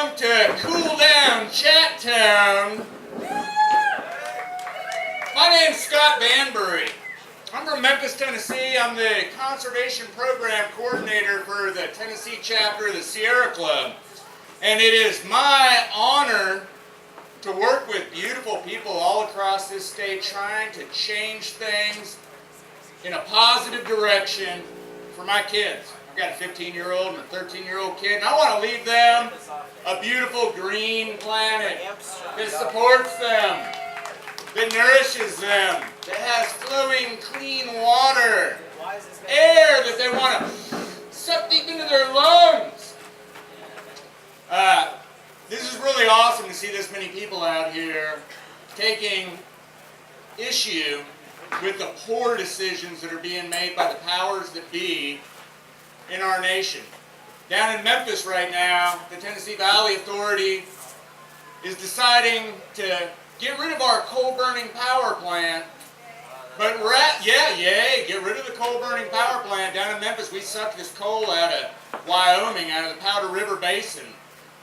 Welcome to Cool Down Chatt Town. My name's Scott Banbury. I'm from Memphis, Tennessee. I'm the Conservation Program Coordinator for the Tennessee chapter of the Sierra Club. And it is my honor to work with beautiful people all across this state trying to change things in a positive direction for my kids. I've got a 15-year-old and a 13-year-old kid, and I want to leave them a beautiful green planet that supports them, that nourishes them, that has flowing clean water, air that they want to suck deep into their lungs. This is really awesome to see this many people out here taking issue with the poor decisions that are being made by the powers that be in our nation. Down in Memphis right now, the Tennessee Valley Authority is deciding to get rid of our coal-burning power plant. But get rid of the coal-burning power plant. Down in Memphis, we suck this coal out of Wyoming, out of the Powder River Basin,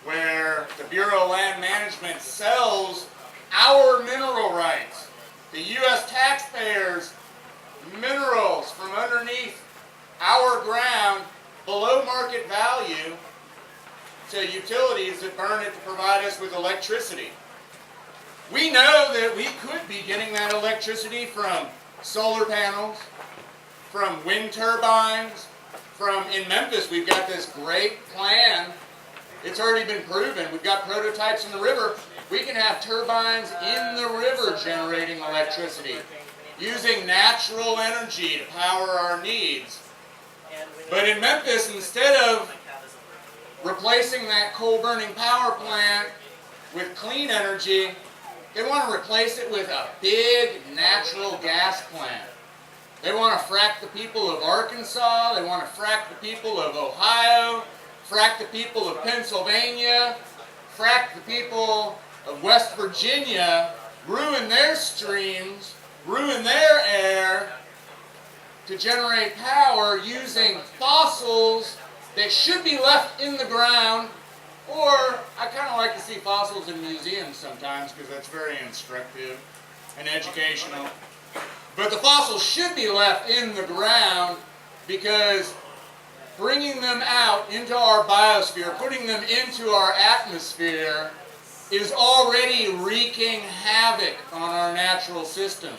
where the Bureau of Land Management sells our mineral rights, the U.S. taxpayers' minerals from underneath our ground below market value to utilities that burn it to provide us with electricity. We know that we could be getting that electricity from solar panels, from wind turbines, in Memphis we've got this great plan. It's already been proven. We've got prototypes in the river. We can have turbines in the river generating electricity, using natural energy to power our needs. But in Memphis, instead of replacing that coal-burning power plant with clean energy, they want to replace it with a big natural gas plant. They want to frack the people of Arkansas. They want to frack the people of Ohio, frack the people of Pennsylvania, frack the people of West Virginia, ruin their streams, ruin their air to generate power using fossils that should be left in the ground. Or I kind of like to see fossils in museums sometimes because that's very instructive and educational. But the fossils should be left in the ground because bringing them out into our biosphere, putting them into our atmosphere, is already wreaking havoc on our natural systems.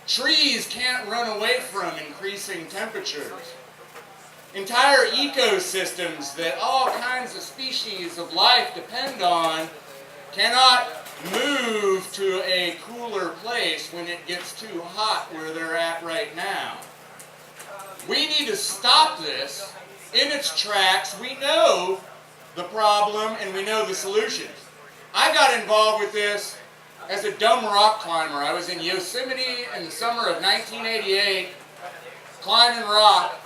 Trees can't run away from increasing temperatures. Entire ecosystems that all kinds of species of life depend on cannot move to a cooler place when it gets too hot where they're at right now. We need to stop this in its tracks. We know the problem and we know the solutions. I got involved with this as a dumb rock climber. I was in Yosemite in the summer of 1988, climbing rock,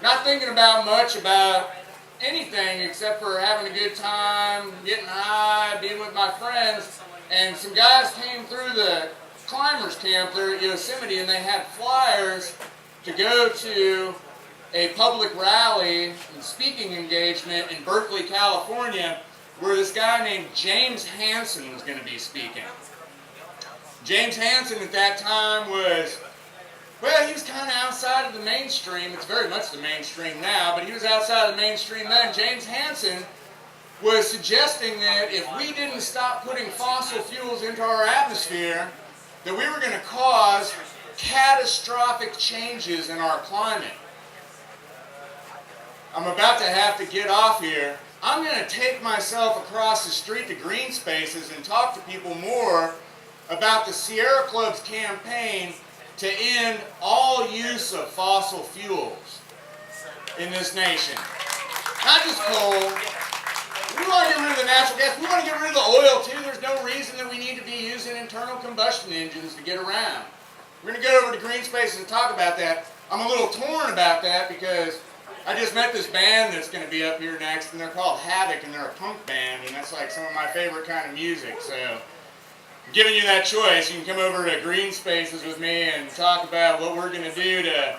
not thinking much about anything except for having a good time, getting high, being with my friends. And some guys came through the climbers camp there at Yosemite and they had flyers to go to a public rally and speaking engagement in Berkeley, California, where this guy named James Hansen was going to be speaking. James Hansen at that time was, well, he was kind of outside of the mainstream. It's very much the mainstream now, but he was outside of the mainstream then. James Hansen was suggesting that if we didn't stop putting fossil fuels into our atmosphere, that we were going to cause catastrophic changes in our climate. I'm about to have to get off here. I'm going to take myself across the street to green spaces and talk to people more about the Sierra Club's campaign to end all use of fossil fuels in this nation. Not just coal. We want to get rid of the natural gas. We want to get rid of the oil too. There's no reason that we need to be using internal combustion engines to get around. We're going to go over to green spaces and talk about that. I'm a little torn about that because I just met this band that's going to be up here next, and they're called Havoc, and they're a punk band, and that's like some of my favorite kind of music. So I'm giving you that choice. You can come over to green spaces with me and talk about what we're going to do to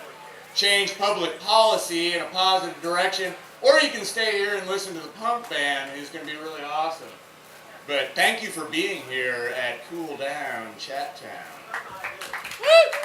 change public policy in a positive direction. Or you can stay here and listen to the punk band, who's going to be really awesome. But thank you for being here at Cool Down Chatt Town. Woo!